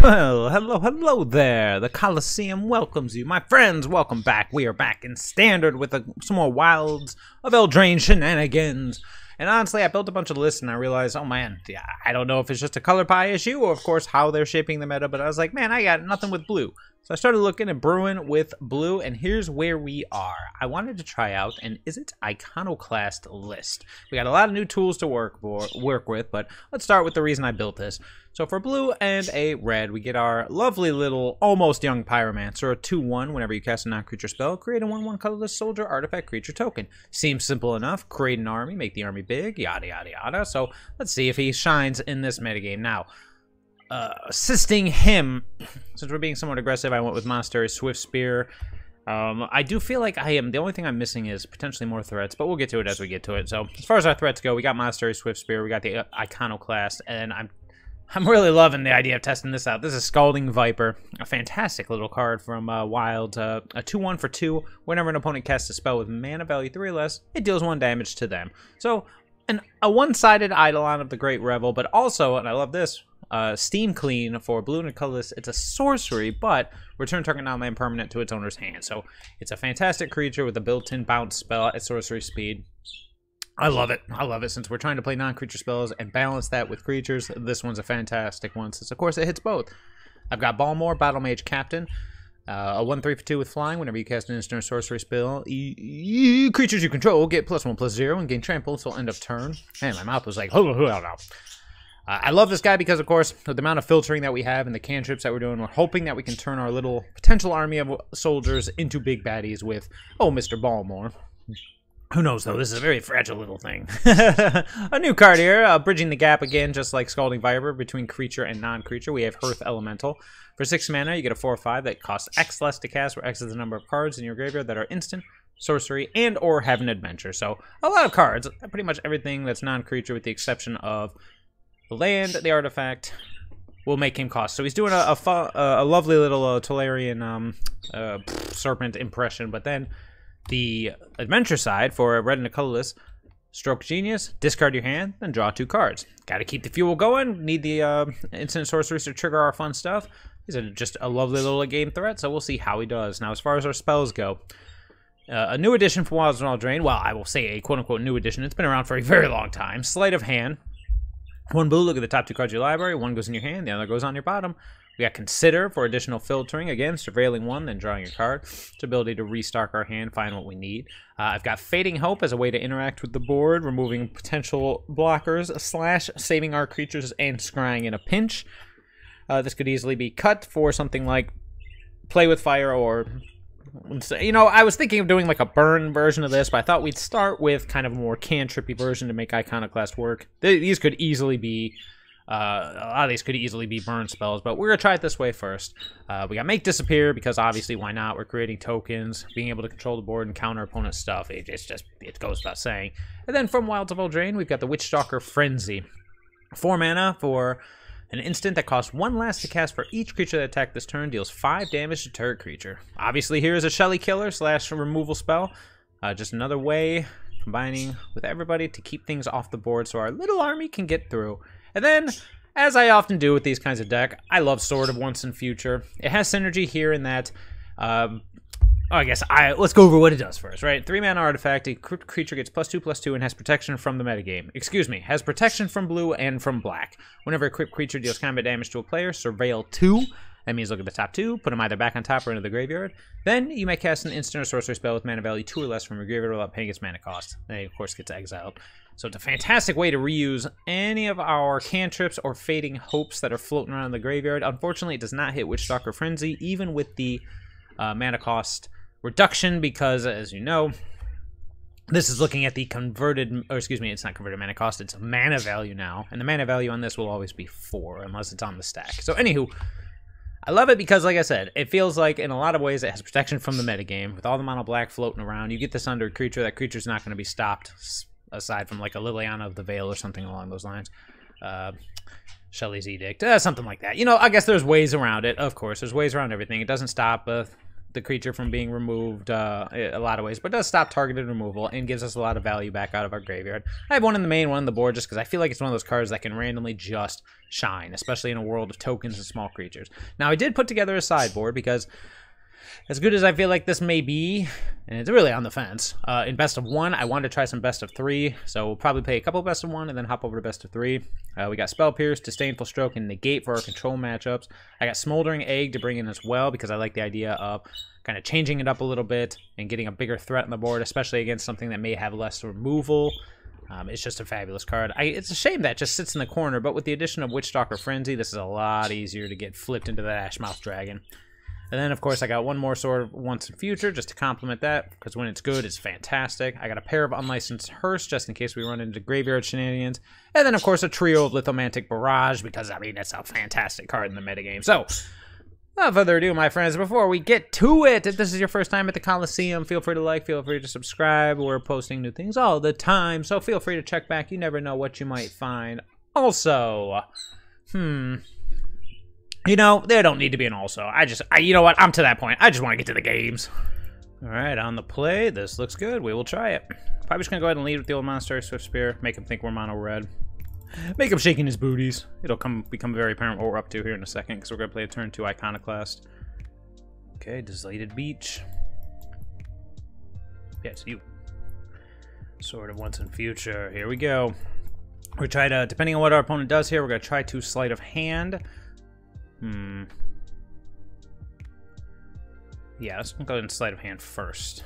Well, hello there. The Coliseum welcomes you. My friends, welcome back. We are back in Standard with some more Wilds of Eldraine shenanigans. And honestly, I built a bunch of lists and I realized, oh man, yeah, I don't know if it's just a color pie issue or, of course, how they're shaping the meta. But I was like, man, I got nothing with blue. So I started looking at brewing with blue, and here's where we are. I wanted to try out an Izzet ICONOCLAST list. We got a lot of new tools to work with, but let's start with the reason I built this. So for blue and a red, we get our lovely little almost young Pyromancer, a 2/1. Whenever you cast a non-creature spell, create a 1/1 colorless soldier artifact creature token. Seems simple enough. Create an army, make the army big, yada yada yada. So let's see if he shines in this metagame. Now, assisting him, since we're being somewhat aggressive, I went with Monastery Swift Spear. I do feel like the only thing I'm missing is potentially more threats, but we'll get to it as we get to it. So as far as our threats go, we got Monastery Swift Spear, we got the Iconoclast, and I'm really loving the idea of testing this out. This is Scalding Viper, a fantastic little card from Wild. A 2/1 for 2. Whenever an opponent casts a spell with mana value 3 or less, it deals 1 damage to them. So a one-sided Eidolon of the Great Revel, but also, and I love this, Steam Clean for blue and colorless. It's a sorcery, but return target non-land permanent to its owner's hand. So it's a fantastic creature with a built-in bounce spell at sorcery speed. I love it. I love it. Since we're trying to play non-creature spells and balance that with creatures, this one's a fantastic one, since of course it hits both. I've got Balmore, Battle Mage Captain, a 1/3 for 2 with flying. Whenever you cast an instant or sorcery spell, creatures you control get +1/+0 and gain trample until end of turn. Man, my mouth was like, I love this guy because, of course, with the amount of filtering that we have and the cantrips that we're doing, we're hoping that we can turn our little potential army of soldiers into big baddies with, Mr. Balmore. Who knows, though? This is a very fragile little thing. A new card here, bridging the gap again, just like Scalding Viper, between creature and non-creature. We have Hearth Elemental. For 6 mana, you get a 4/5 that costs X less to cast, where X is the number of cards in your graveyard that are instant, sorcery, and or have an adventure. So, a lot of cards. Pretty much everything that's non-creature, with the exception of the land, the artifact, will make him cost. So he's doing a lovely little Tolarian serpent impression, but then the adventure side for a red and a colorless, Stroke Genius, discard your hand, then draw 2 cards. Gotta keep the fuel going, need the instant sorceries to trigger our fun stuff. He's just a lovely little game threat, so we'll see how he does. Now, as far as our spells go, a new addition for Wilds of Eldraine, well, I will say a quote-unquote new addition, it's been around for a very long time, Sleight of Hand. 1 blue, look at the top 2 cards of your library, 1 goes in your hand, the other goes on your bottom. We got Consider for additional filtering, again, surveilling 1, then drawing a card. It's ability to restock our hand, find what we need. I've got Fading Hope as a way to interact with the board, removing potential blockers, / saving our creatures and scrying in a pinch. This could easily be cut for something like Play with Fire, or, you know, I was thinking of doing like a burn version of this, but I thought we'd start with kind of a more cantrippy version to make Iconoclast work. These could easily be a lot of these could easily be burn spells, but we're going to try it this way first. We got Make Disappear, because obviously, why not? We're creating tokens, being able to control the board and counter opponent stuff. It goes without saying. And then from Wilds of Eldraine, we've got the Witchstalker Frenzy. 4 mana for an instant that costs 1 less to cast for each creature that attacked this turn, deals 5 damage to target creature. Obviously, here is a Shelly Killer / removal spell. Just another way, combining with everybody to keep things off the board so our little army can get through. And then, as I often do with these kinds of deck, I love Sword of Once and Future. It has synergy here in that, let's go over what it does first, right? 3 mana artifact, a creature gets +2/+2 and has protection from the metagame. Excuse me, has protection from blue and from black. Whenever a quick creature deals combat damage to a player, surveil 2. That means look at the top 2, put them either back on top or into the graveyard. Then you may cast an instant or sorcery spell with mana value 2 or less from your graveyard without paying its mana cost. Then, of course, gets exiled. So it's a fantastic way to reuse any of our cantrips or Fading Hopes that are floating around in the graveyard. Unfortunately, it does not hit Witchstalker Frenzy, even with the mana cost reduction, because, as you know, this is looking at the converted, or excuse me, it's not converted mana cost, it's mana value now. And the mana value on this will always be 4, unless it's on the stack. So, anywho, I love it because, like I said, it feels like, in a lot of ways, it has protection from the metagame. With all the mono black floating around, you get this under a creature, that creature's not going to be stopped, aside from like a Liliana of the Veil or something along those lines. Shelley's Edict, something like that. You know, I guess there's ways around it, of course. There's ways around everything. It doesn't stop the creature from being removed a lot of ways, but does stop targeted removal and gives us a lot of value back out of our graveyard. I have one in the main, one on the board, just because I feel like it's one of those cards that can randomly just shine, especially in a world of tokens and small creatures. Now, I did put together a sideboard because as good as I feel like this may be, and it's really on the fence, in best of 1, I wanted to try some best of 3, so we'll probably play a couple best of 1 and then hop over to best of 3. We got Spell Pierce, Disdainful Stroke, and Negate for our control matchups. I got Smoldering Egg to bring in as well because I like the idea of kind of changing it up a little bit and getting a bigger threat on the board, especially against something that may have less removal. It's just a fabulous card. It's a shame that it just sits in the corner, but with the addition of Witchstalker Frenzy, this is a lot easier to get flipped into that Ashmouth Dragon. And then, of course, I got one more Sword of Once and Future just to complement that, because when it's good, it's fantastic. I got a pair of Unlicensed Hearse just in case we run into graveyard shenanigans. And then, of course, a trio of Lithomantic Barrage, because, I mean, it's a fantastic card in the metagame. So, without further ado, my friends, before we get to it, if this is your first time at the Coliseum, feel free to like, feel free to subscribe. We're posting new things all the time, so feel free to check back. You never know what you might find. Also, you know, there don't need to be an also. You know what? I'm to that point. I just want to get to the games. All right, on the play. This looks good. We will try it. Probably just going to go ahead and lead with the old Monastery Swift Spear. Make him think we're mono red. Make him shaking his booties. It'll become very apparent what we're up to here in a second, because we're going to play a turn 2 Iconoclast. Okay, Desolated Beach. Yes, you. Sword of Once and Future. Here we go. We try to, depending on what our opponent does here, we're going to try to Sleight of Hand. Yeah, let's go ahead and Sleight of Hand first.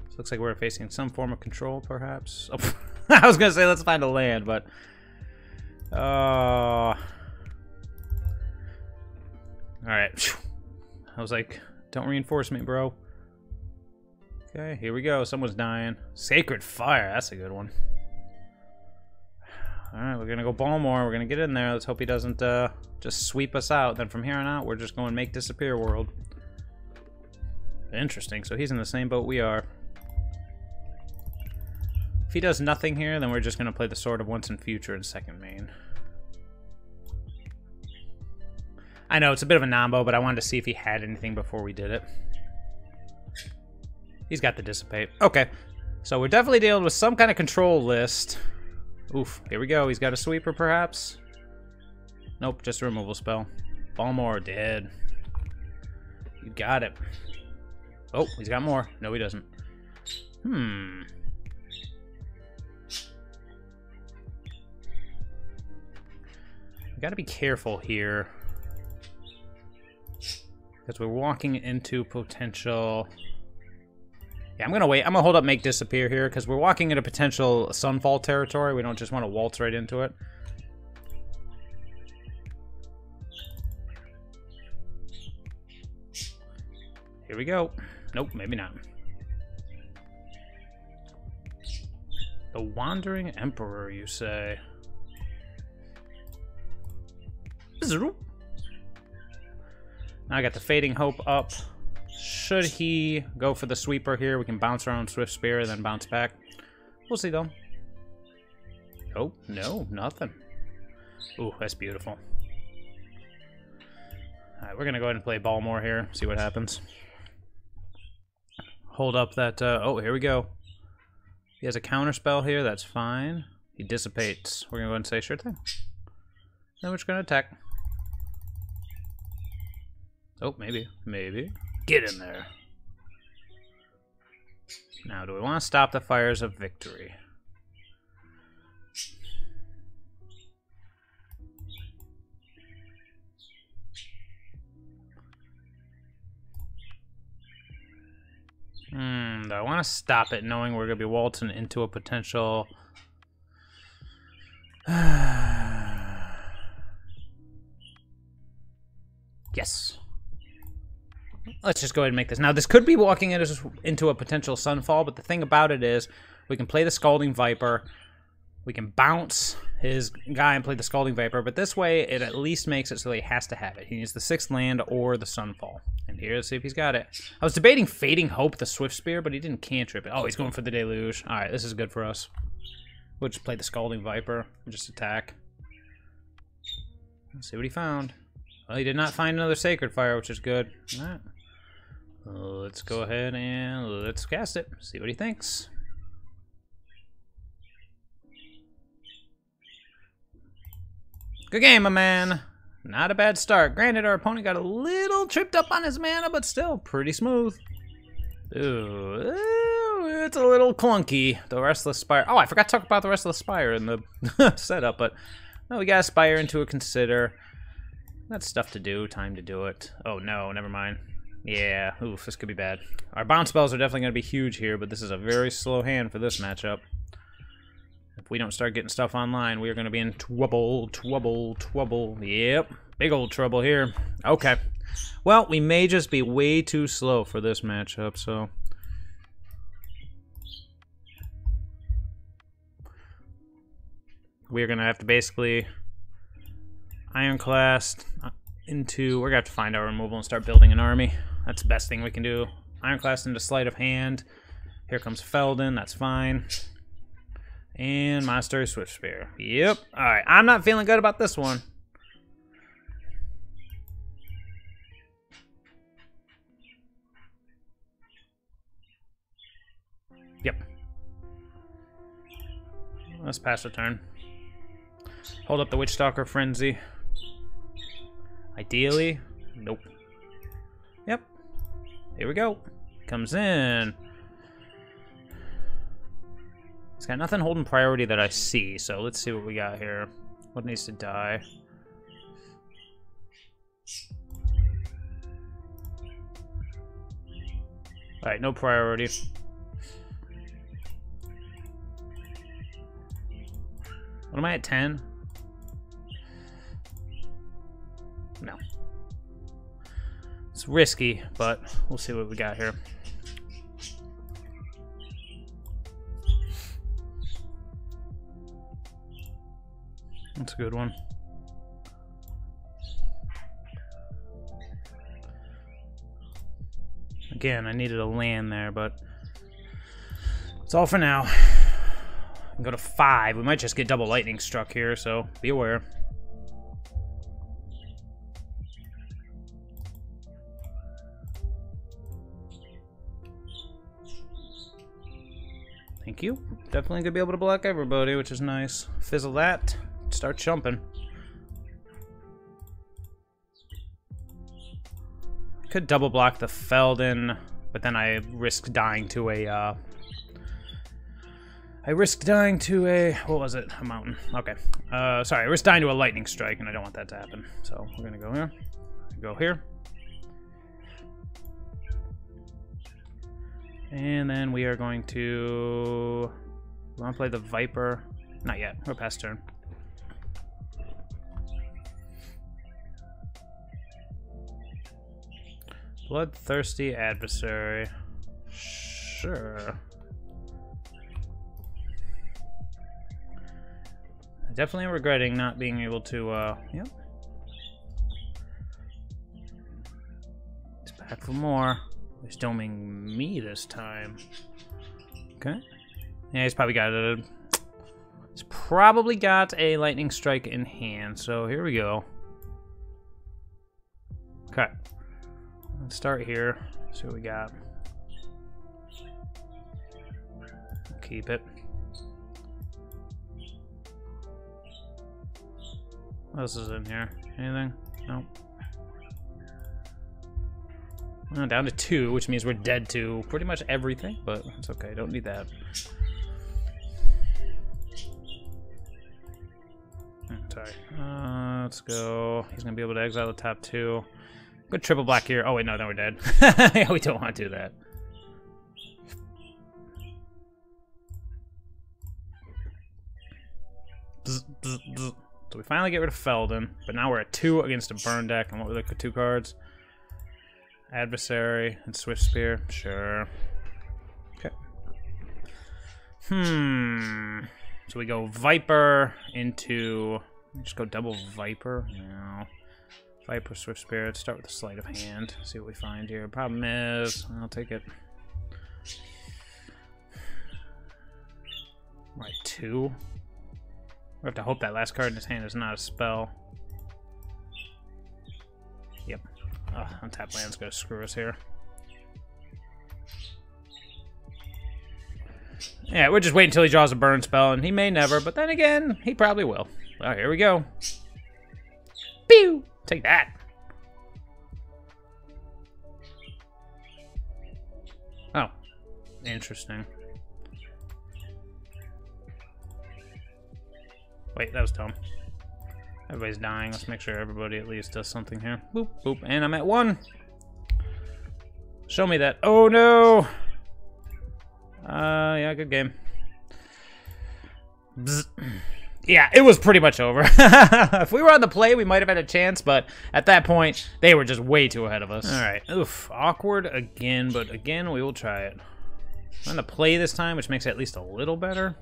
So looks like we're facing some form of control, perhaps. Oh, I was gonna say let's find a land, but all right. I was like, don't reinforce me, bro. Okay, here we go. Someone's dying. Sacred Fire. That's a good one. All right, we're gonna go Balmore. We're gonna get in there. Let's hope he doesn't just sweep us out. Then from here on out, we're just going Make Disappear World. Interesting. So he's in the same boat we are. If he does nothing here, then we're just gonna play the Sword of Once and Future in second main. I know it's a bit of a nombo, but I wanted to see if he had anything before we did it. He's got the Dissipate. Okay, so we're definitely dealing with some kind of control list. Oof, here we go. He's got a sweeper, perhaps? Nope, just a removal spell. Balmore, dead. You got it. Oh, he's got more. No, he doesn't. We gotta be careful here, because we're walking into potential... Yeah, I'm gonna wait. I'm gonna hold up Make Disappear here, because we're walking into potential Sunfall territory. We don't just want to waltz right into it. Here we go. Nope, maybe not. The Wandering Emperor, you say? Now I got the Fading Hope up. Should he go for the sweeper here, we can bounce our own Swift Spear and then bounce back. We'll see, though. Oh, no, nothing. Ooh, that's beautiful. Alright, we're going to go ahead and play Balmore here, see what happens. Hold up that... oh, here we go. He has a counter spell here, that's fine. He dissipates. We're going to go ahead and say sure thing. Then we're just going to attack. Oh, maybe. Maybe. Get in there. Now, do we want to stop the fires of victory? Do I want to stop it knowing we're going to be waltzing into a potential... Yes. Let's just go ahead and make this. Now, this could be walking into a potential Sunfall, but the thing about it is we can play the Scalding Viper. We can bounce his guy and play the Scalding Viper, but this way it at least makes it so that he has to have it. He needs the 6th land or the Sunfall. And here, let's see if he's got it. I was debating Fading Hope, the Swift Spear, but he didn't cantrip it. Oh, he's going for the Deluge. All right, this is good for us. We'll just play the Scalding Viper. We'll just attack. Let's see what he found. Well, he did not find another Sacred Fire, which is good. All right. Let's go ahead and let's cast it. See what he thinks. Good game, my man. Not a bad start. Granted, our opponent got a little tripped up on his mana, but still pretty smooth. Ooh, it's a little clunky. The Restless Spire. Oh, I forgot to talk about the Restless Spire in the setup, but no, we got a Spire into a Consider. That's stuff to do. Time to do it. Oh no, never mind. Yeah, oof, this could be bad. Our bounce spells are definitely going to be huge here, but this is a very slow hand for this matchup. If we don't start getting stuff online, we are going to be in trouble, trouble, trouble. Yep, big old trouble here. Okay. Well, we may just be way too slow for this matchup, so... we're going to have to basically Iconoclast into... we're going to have to find our removal and start building an army. That's the best thing we can do. Iconoclast into Sleight of Hand. Here comes Felden, that's fine. And Monastery Swift Spear. Yep. Alright, I'm not feeling good about this one. Yep. Let's pass the turn. Hold up the Witchstalker Frenzy. Ideally. Nope. Yep. Here we go. Comes in. It's got nothing holding priority that I see, so let's see what we got here. What needs to die? Alright, no priority. What am I at, 10? No. It's risky, but we'll see what we got here. That's a good one. Again, I needed a land there, but it's all for now. I can go to 5. We might just get double lightning struck here, so be aware. Thank you. Definitely gonna be able to block everybody, which is nice. Fizzle that. Start jumping. Could double block the Felden, but then I risk dying to a what was it? A mountain. Okay. Sorry, I risk dying to a lightning strike, and I don't want that to happen. So we're gonna go here. Go here. And then we are going to... we want to play the Viper. Not yet. We're past turn. Bloodthirsty Adversary. Sure. Definitely regretting not being able to, yep. It's back for more. He's doming me this time. Okay. Yeah, he's probably got a lightning strike in hand, so here we go. Okay. Let's start here. See what we got. Keep it. What else is in here? Anything? Nope. Down to 2, which means we're dead to pretty much everything, but it's okay. Don't need that. Sorry. Let's go. He's gonna be able to exile the top 2. Good triple black here. Oh wait, no, then we're dead. Yeah, we don't want to do that. Bzz, bzz, bzz. So we finally get rid of Felden, but now we're at 2 against a burn deck. And what were the 2 cards? Adversary and Swift Spear. Sure. Okay. So we go Viper into... just go double Viper. No. Viper, Swift Spear. Let's start with the Sleight of Hand. See what we find here. Problem is... I'll take it. We're at 2. We have to hope that last card in his hand is not a spell. Yep. Untap land's gonna screw us here. Yeah, we're just waiting until he draws a burn spell, and he may never, but then again, he probably will. All right, here we go. Pew! Take that. Oh, interesting. Wait, that was dumb. Everybody's dying. Let's make sure everybody at least does something here. Boop, boop, and I'm at 1. Show me that. Oh, no! Yeah, good game. Bzz. Yeah, it was pretty much over. If we were on the play, we might have had a chance, but at that point, they were just way too ahead of us. All right, oof, awkward again, but again, we will try it. We're on the play this time, which makes it at least a little better.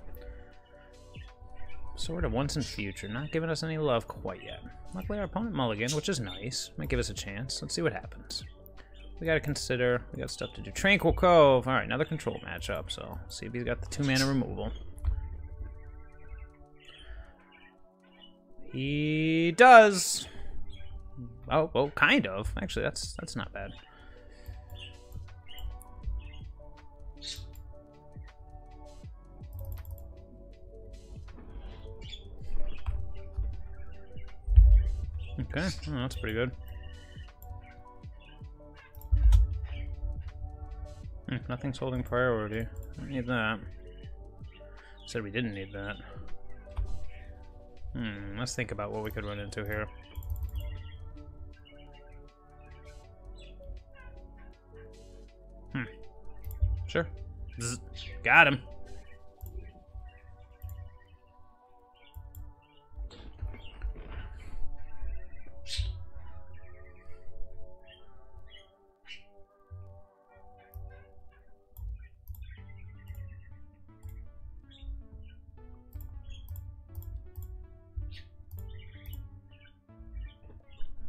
Sword of Once and Future, not giving us any love quite yet. Luckily, our opponent mulliganed, which is nice. Might give us a chance. Let's see what happens. We gotta consider, we got stuff to do. Tranquil Cove, all right, another control matchup, so see if he's got the 2-mana removal. He does. Oh, well, kind of. Actually, that's not bad. Okay, oh, that's pretty good. Nothing's holding priority. Don't need that. Said we didn't need that. Let's think about what we could run into here. Sure. Zzz. Got him.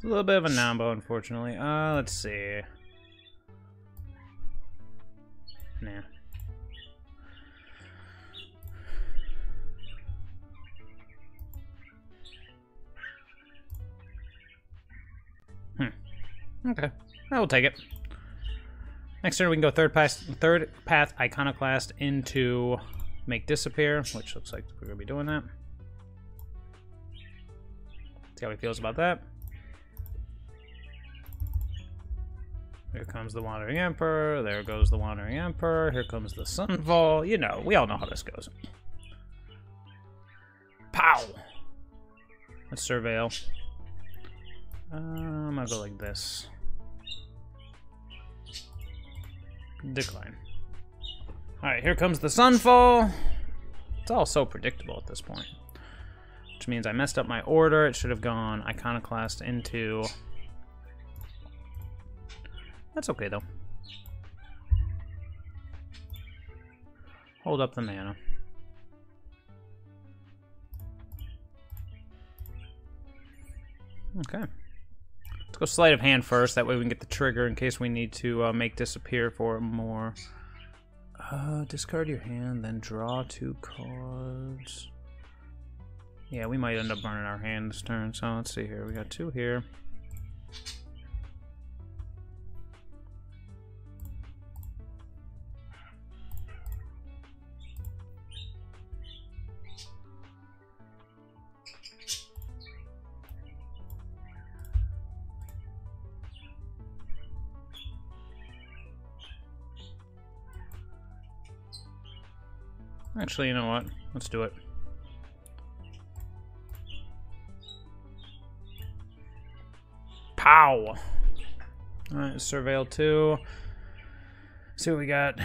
A little bit of a nombo, unfortunately. Let's see. Nah. Okay, I will take it. Next turn we can go third path Iconoclast into Make Disappear, which looks like we're gonna be doing that. See how he feels about that. Here comes the Wandering Emperor. There goes the Wandering Emperor. Here comes the Sunfall. You know, we all know how this goes. Pow! Let's surveil. I'm gonna go like this. Decline. Alright, here comes the Sunfall. It's all so predictable at this point. Which means I messed up my order. It should have gone Iconoclast into... That's okay, though. Hold up the mana. Okay. Let's go Sleight of Hand first. That way we can get the trigger in case we need to make Disappear for more. Discard your hand, then draw 2 cards. Yeah, we might end up burning our hand this turn. So let's see here. We got 2 here. Actually, you know what? Let's do it. Pow! Alright, Surveil 2. See what we got.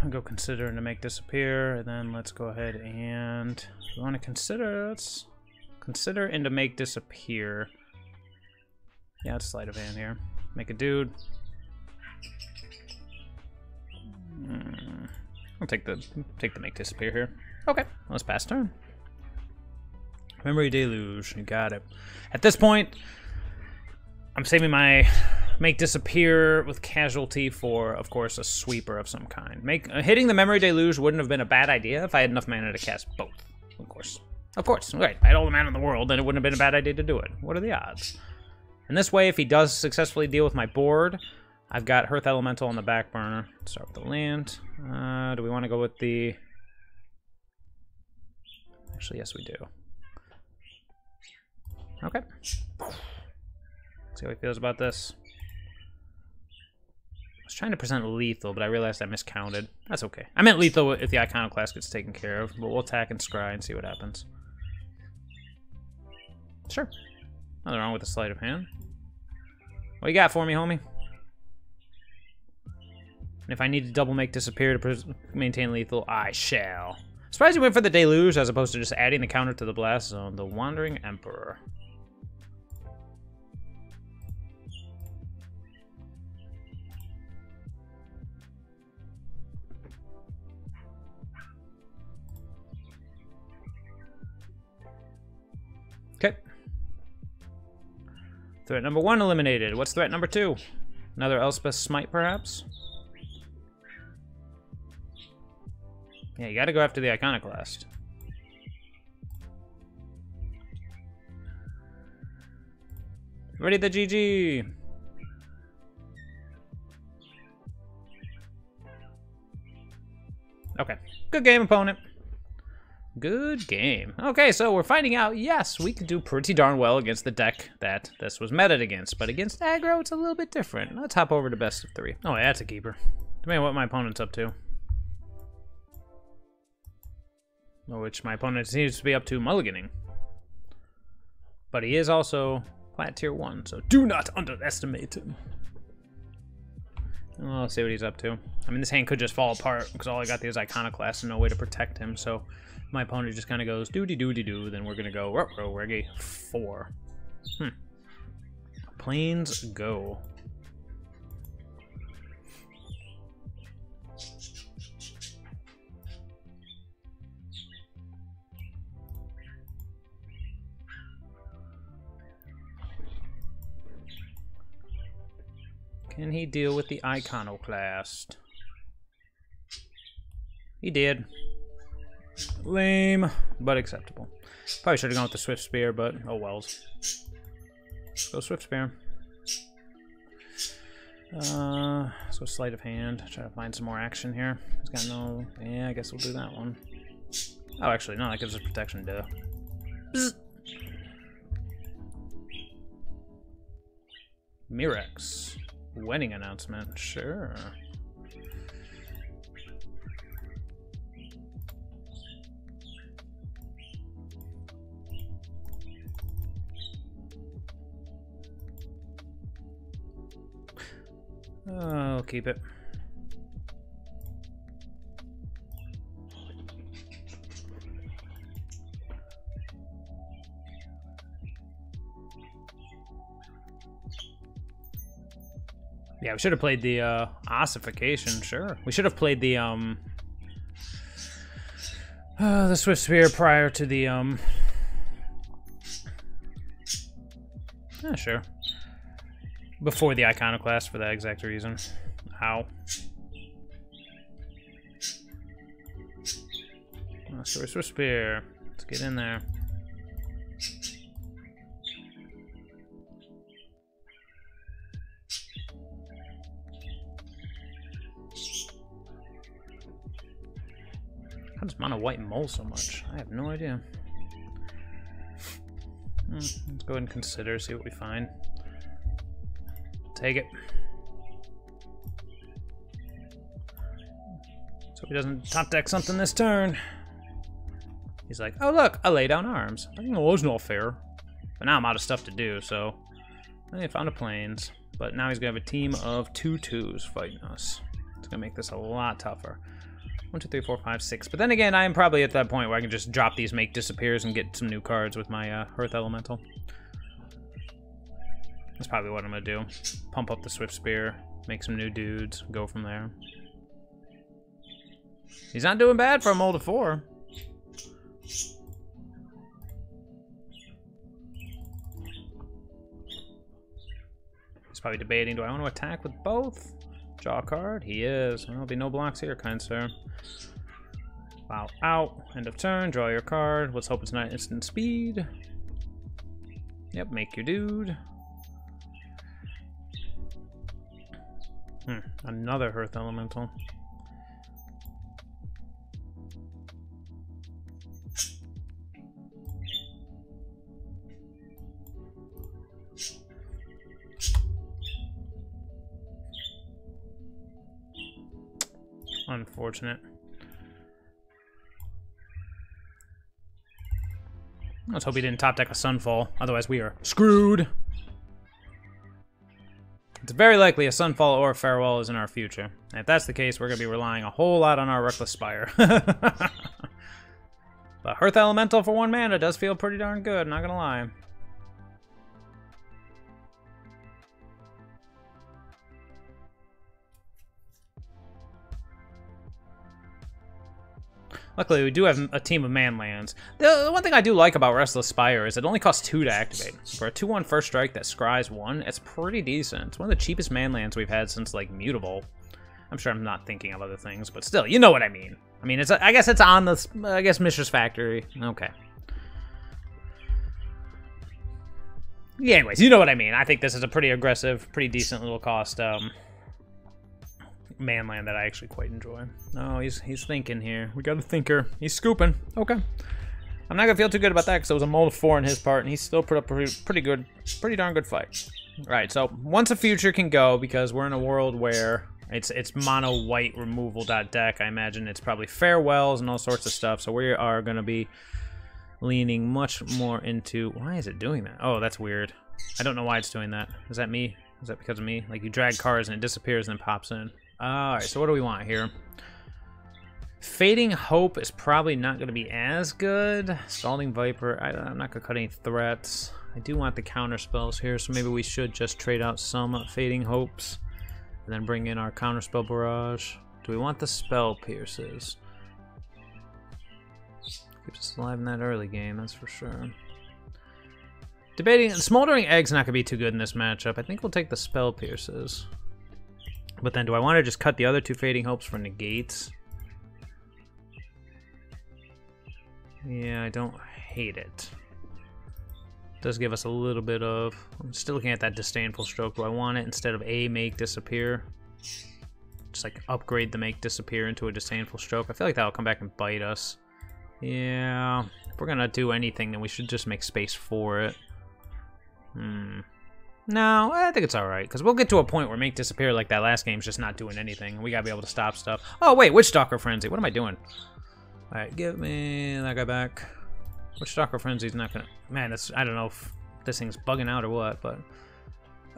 I'll go Consider and to Make Disappear, and then let's go ahead and... We want to consider... Let's Consider and to Make Disappear. Yeah, it's Sleight of Hand here. Make a dude. I'll take the Make Disappear here. Okay, let's pass turn. Memory Deluge, you got it. At this point, I'm saving my Make Disappear with Casualty for, of course, a sweeper of some kind. Hitting the Memory Deluge wouldn't have been a bad idea if I had enough mana to cast both. Of course. Of course, right. I had all the mana in the world, then it wouldn't have been a bad idea to do it. What are the odds? And this way, if he does successfully deal with my board, I've got Hearth Elemental on the back burner. Start with the land. Do we want to go with the Actually, yes, we do. Okay. See how he feels about this. I was trying to present lethal, but I realized I miscounted. That's okay. I meant lethal if the Iconoclast gets taken care of, but we'll attack and scry and see what happens. Sure. Nothing wrong with a sleight of hand. What you got for me, homie? And if I need to double make disappear to maintain lethal, I shall. Surprised you went for the deluge as opposed to just adding the counter to the blast zone. The Wandering Emperor. Okay. Threat number 1 eliminated. What's threat number 2? Another Elspeth Smite, perhaps? Yeah, you gotta go after the Iconoclast. Ready the GG! Okay. Good game, opponent. Good game. Okay, so we're finding out, yes, we can do pretty darn well against the deck that this was meted against, but against aggro, it's a little bit different. Let's hop over to best of 3. Oh, yeah, that's a keeper. Depending on what my opponent's up to. Which my opponent seems to be up to mulliganing. But he is also plat tier 1, so do not underestimate him. Well, let's see what he's up to. I mean, this hand could just fall apart because all I got there is Iconoclast and no way to protect him, so my opponent just kind of goes doody-doody-doo, then we're going to go ruh-roh, reggae 4. Planes go. Can he deal with the Iconoclast? He did. Lame, but acceptable. Probably should have gone with the Swift Spear, but oh wells. Go Swift Spear. Let's go Sleight of Hand. Try to find some more action here. He's got no... Yeah, I guess we'll do that one. Oh, actually, no, that gives us protection, duh. Bzz. Mirex. Wedding announcement, sure. I'll keep it. Yeah, we should have played the ossification, sure. We should have played the Swift Spear prior to the yeah, sure. Before the Iconoclast for that exact reason. Ow. Swift Spear. Let's get in there. How does Mono White mole so much? I have no idea. Let's go ahead and consider, see what we find. Take it. So he doesn't top deck something this turn. He's like, oh look, I lay down arms. I think it was not fair. But now I'm out of stuff to do, so I found a plains. But now he's gonna have a team of 2/2s fighting us. It's gonna make this a lot tougher. 1, 2, 3, 4, 5, 6. But then again, I am probably at that point where I can just drop these, make disappears, and get some new cards with my Earth Elemental. That's probably what I'm gonna do. Pump up the Swift Spear, make some new dudes, go from there. He's not doing bad for a mold of 4. He's probably debating, do I want to attack with both? Draw a card? He is. There'll be no blocks here, kind sir. Wow, out. End of turn. Draw your card. Let's hope it's not instant speed. Yep, make your dude. Another Earth Elemental. Unfortunate. Let's hope he didn't top deck a Sunfall, otherwise we are screwed. It's very likely a Sunfall or a Farewell is in our future. And if that's the case, we're going to be relying a whole lot on our Reckless Spire. But Hearth Elemental for 1 mana does feel pretty darn good, not going to lie. Luckily, we do have a team of manlands. The one thing I do like about Restless Spire is it only costs 2 to activate. For a 2/1 first strike that scries 1, it's pretty decent. It's one of the cheapest manlands we've had since, like, Mutable. I'm sure I'm not thinking of other things, but still, you know what I mean. I mean, it's I guess it's on the, I guess, Mishra's Factory. Okay. Yeah, anyways, you know what I mean. I think this is a pretty aggressive, pretty decent little cost, manland that I actually quite enjoy. Oh, he's thinking here. We got a thinker. He's scooping. Okay. I'm not gonna feel too good about that because it was a mold of 4 on his part, and he still put up a pretty darn good fight. All right, so once a future can go, because we're in a world where it's mono white removal deck. I imagine it's probably farewells and all sorts of stuff. So we are gonna be leaning much more into. Why is it doing that? Oh, that's weird. I don't know why it's doing that. Is that me? Is that because of me? Like you drag cards and it disappears and then pops in. Alright, so what do we want here? Fading Hope is probably not going to be as good. Scalding Viper, I'm not going to cut any threats. I do want the counter spells here, so maybe we should just trade out some Fading Hopes. And then bring in our counter spell barrage. Do we want the Spell Pierces? Keeps us alive in that early game, that's for sure. Debating, Smoldering Egg's not going to be too good in this matchup. I think we'll take the Spell Pierces. But then do I want to just cut the other 2 Fading Hopes for negates? Yeah, I don't hate it. Does give us a little bit of... I'm still looking at that Disdainful Stroke. Do I want it instead of a Make Disappear? Just like upgrade the Make Disappear into a Disdainful Stroke. I feel like that'll come back and bite us. Yeah, if we're gonna do anything, then we should just make space for it. No, I think it's alright, because we'll get to a point where Make Disappear like that last game's just not doing anything. We gotta be able to stop stuff. Oh, wait, Witchstalker Frenzy. What am I doing? Alright, give me that guy back. Witchstalker Frenzy's not gonna... Man, that's... I don't know if this thing's bugging out or what, but...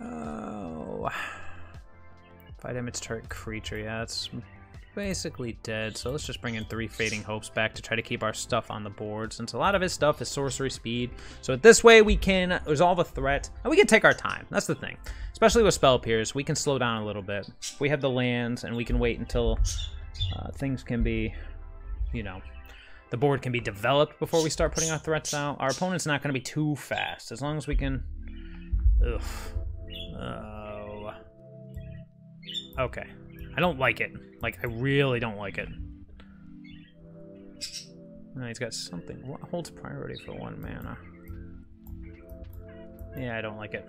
Oh... Fight damage target creature. Yeah, it's basically dead. So let's just bring in 3 Fading Hopes back to try to keep our stuff on the board, since a lot of his stuff is sorcery speed. So this way we can resolve a threat, and we can take our time. That's the thing. Especially with Spell Pierce, we can slow down a little bit. We have the lands, and we can wait until things can be, you know, the board can be developed before we start putting our threats out. Our opponent's not going to be too fast, as long as we can... Ugh. Oh. Okay. I don't like it. Like, I really don't like it. No, he's got something. What holds priority for 1 mana? Yeah, I don't like it.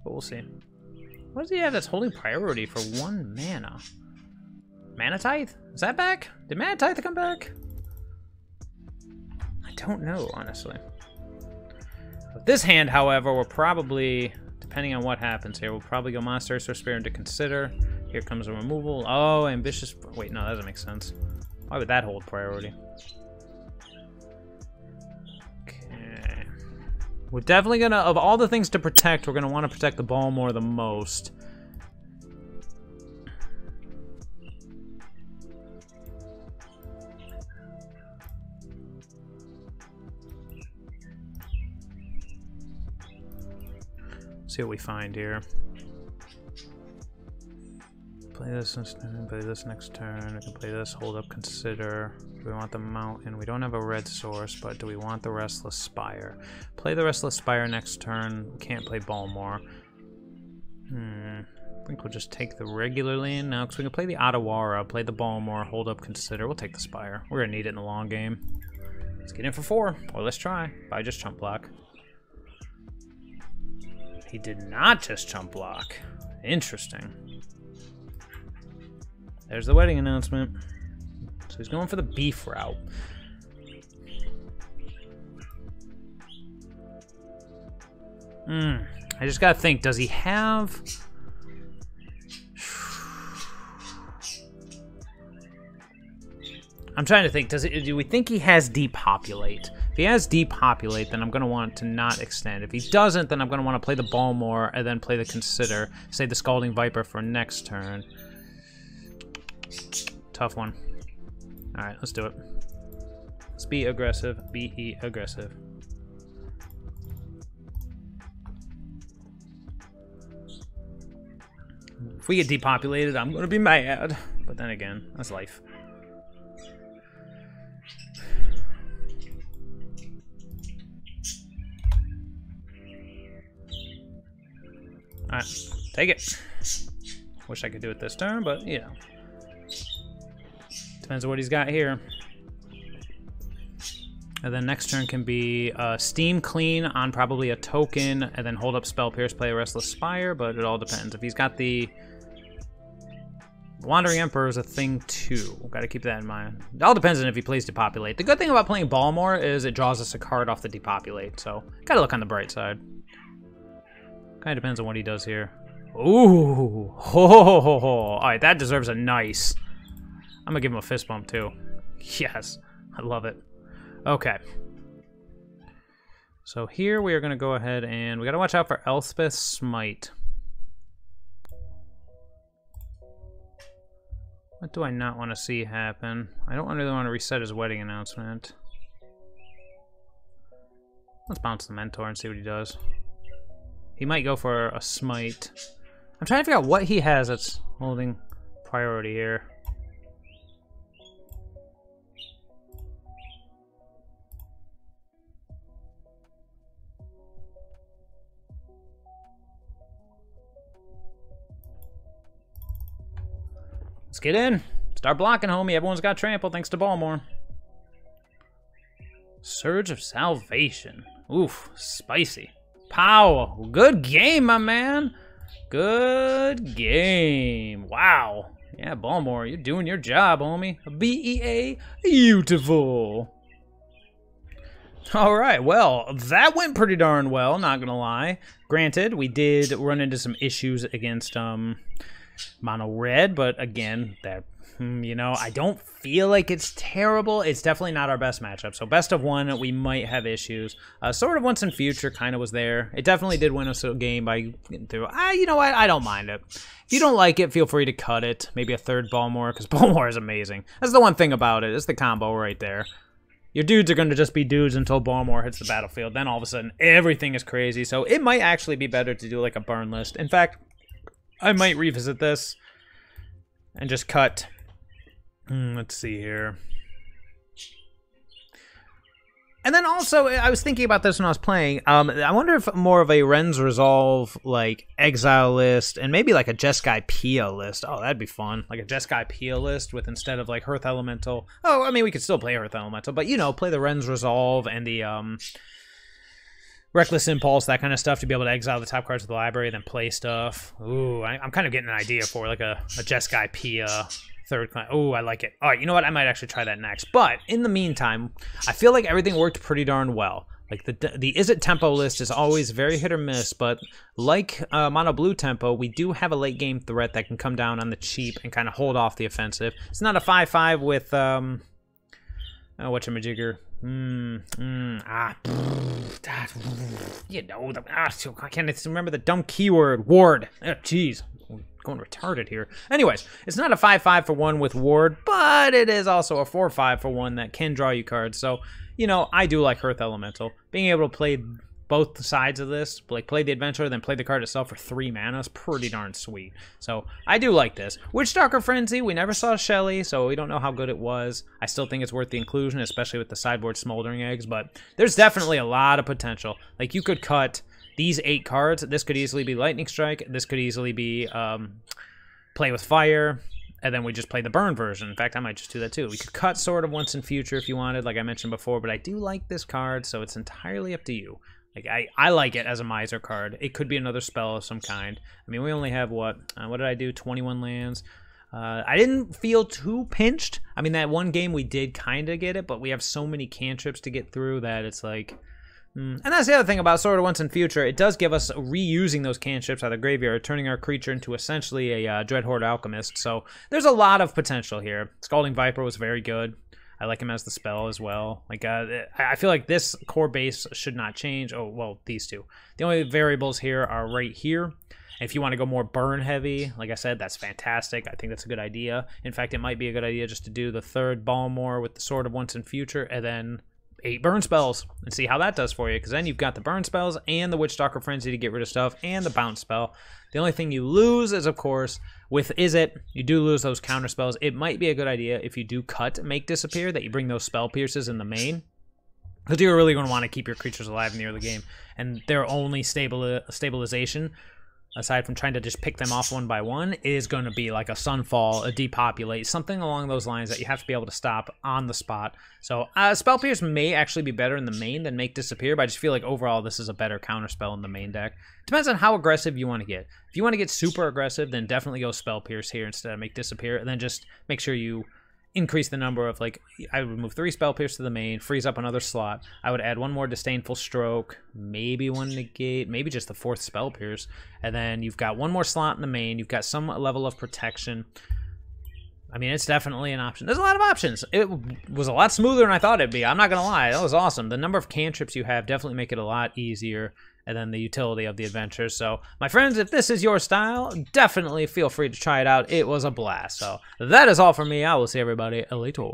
But we'll see. What does he have that's holding priority for 1 mana? Mana Tithe? Is that back? Did Mana Tithe come back? I don't know, honestly. With this hand, however, we're probably... Depending on what happens here, we'll probably go Monster Sorcerer Spirit to consider. Here comes a removal. Oh, Ambitious... Wait, no, that doesn't make sense. Why would that hold priority? Okay. We're definitely gonna... Of all the things to protect, we're gonna want to protect the Balmor the most. See what we find here. Play this next turn, play this next turn. We can play this, hold up, consider. Do we want the mountain? We don't have a red source, but do we want the Restless Spire? Play the Restless Spire next turn. We can't play Balmor. I think we'll just take the regular land now, because we can play the Otawara, play the Balmor, hold up, consider. We'll take the Spire. We're going to need it in the long game. Let's get in for 4. Or let's try. I just chump block. He did not just chump block. Interesting. There's the wedding announcement. So he's going for the beef route. I just gotta think, does he have... I'm trying to think, do we think he has depopulate? If he has depopulate, then I'm going to want to not extend. If he doesn't, then I'm going to want to play the Balmor and then play the Consider. Say the Scalding Viper for next turn. Tough one. Alright, let's do it. Let's be aggressive. Be aggressive. If we get depopulated, I'm going to be mad. But then again, that's life. Alright, take it. Wish I could do it this turn, but, you know. Depends on what he's got here. And then next turn can be Steam Clean on probably a token, and then hold up Spell Pierce, play a Restless Spire, but it all depends. If he's got the Wandering Emperor is a thing too. Got to keep that in mind. It all depends on if he plays Depopulate. The good thing about playing Balmor is it draws us a card off the Depopulate, so gotta look on the bright side. Kind of depends on what he does here. Ooh, ho. All right, that deserves a nice. I'm gonna give him a fist bump too. Yes, I love it. Okay. So here we are gonna go ahead and we gotta watch out for Elspeth's Smite. What do I not want to see happen? I don't really want to reset his wedding announcement. Let's bounce the Mentor and see what he does. He might go for a Smite. I'm trying to figure out what he has that's holding priority here. Let's get in. Start blocking, homie. Everyone's got trample thanks to Balmor. Surge of Salvation. Oof, spicy. Pow. Good game, my man. Good game. Wow. Yeah, Balmor, you're doing your job, homie. BEA, beautiful. All right, well, that went pretty darn well, not gonna lie. Granted, we did run into some issues against Mono Red, but again, that you know, I don't feel like it's terrible. It's definitely not our best matchup. So best of one, we might have issues. Sort of Once in Future kind of was there. It definitely did win us a game by getting through. You know what? I don't mind it. If you don't like it, feel free to cut it. Maybe a third Balmor, because Balmor is amazing. That's the one thing about it. It's the combo right there. Your dudes are going to just be dudes until Balmor hits the battlefield. Then all of a sudden, everything is crazy. So it might actually be better to do like a burn list. In fact, I might revisit this and just cut. Let's see here. And then also, I was thinking about this when I was playing. I wonder if more of a Ren's Resolve, like, Exile list, and maybe like a Jeskai Pia list. Oh, that'd be fun. Like a Jeskai Pia list with instead of like Hearth Elemental. Oh, I mean, we could still play Hearth Elemental, but, you know, play the Ren's Resolve and the Reckless Impulse, that kind of stuff, to be able to exile the top cards of the library, then play stuff. Ooh, I'm kind of getting an idea for like a Jeskai Pia third class. Oh, I like it. All right, you know what? I might actually try that next. But in the meantime, I feel like everything worked pretty darn well. Like the Izzet tempo list is always very hit or miss, but like Mono Blue tempo, we do have a late game threat that can come down on the cheap and kind of hold off the offensive. It's not a 5/5 with whatchamajigger. You know, I can't remember the dumb keyword. Ward. Jeez. Going retarded here. Anyways, it's not a 5/5 for one with Ward, but it is also a 4/5 for one that can draw you cards. So, you know, I do like Hearth Elemental. Being able to play both sides of this, like play the adventure, then play the card itself for 3 mana is pretty darn sweet. So, I do like this. Witchstalker Frenzy, we never saw Shelly, so we don't know how good it was. I still think it's worth the inclusion, especially with the sideboard Smoldering Eggs, but there's definitely a lot of potential. Like, you could cut these 8 cards. This could easily be Lightning Strike. This could easily be Play with Fire. And then we just play the burn version. In fact, I might just do that too. We could cut Sword of Once in Future if you wanted, like I mentioned before. But I do like this card, so it's entirely up to you. Like I like it as a Miser card. It could be another spell of some kind. I mean, we only have, what did I do? 21 lands. I didn't feel too pinched. I mean, that one game we did kind of get it, but we have so many cantrips to get through that it's like... And that's the other thing about Sword of Once in Future. It does give us reusing those cantrips out of the graveyard, turning our creature into essentially a Dreadhorde Alchemist. So there's a lot of potential here. Scalding Viper was very good. I like him as the spell as well. Like I feel like this core base should not change. Oh, well, these two. The only variables here are right here. If you want to go more burn heavy, like I said, that's fantastic. I think that's a good idea. In fact, it might be a good idea just to do the 3rd Balmor with the Sword of Once in Future, and then 8 burn spells, and see how that does for you, because then you've got the burn spells and the Witchstalker Frenzy to get rid of stuff, and the bounce spell. The only thing you lose is, of course, with Izzet, you do lose those counter spells. It might be a good idea if you do cut Make Disappear that you bring those Spell Pierces in the main, because you're really going to want to keep your creatures alive in the early game, and their only stabilization, aside from trying to just pick them off one by one, is going to be like a Sunfall, a Depopulate, something along those lines that you have to be able to stop on the spot. So Spell Pierce may actually be better in the main than Make Disappear, but I just feel like overall this is a better counterspell in the main deck. Depends on how aggressive you want to get. If you want to get super aggressive, then definitely go Spell Pierce here instead of Make Disappear, and then just make sure you increase the number of, like, I would move 3 Spell Pierce to the main, freeze up another slot. I would add 1 more Disdainful Stroke, maybe 1 Negate, maybe just the 4th Spell Pierce, and then you've got 1 more slot in the main. You've got some level of protection. I mean, it's definitely an option. There's a lot of options. It was a lot smoother than I thought it'd be. I'm not going to lie. That was awesome. The number of cantrips you have definitely make it a lot easier, and then the utility of the adventures. So, my friends, if this is your style, definitely feel free to try it out. It was a blast. So, that is all for me. I will see everybody later.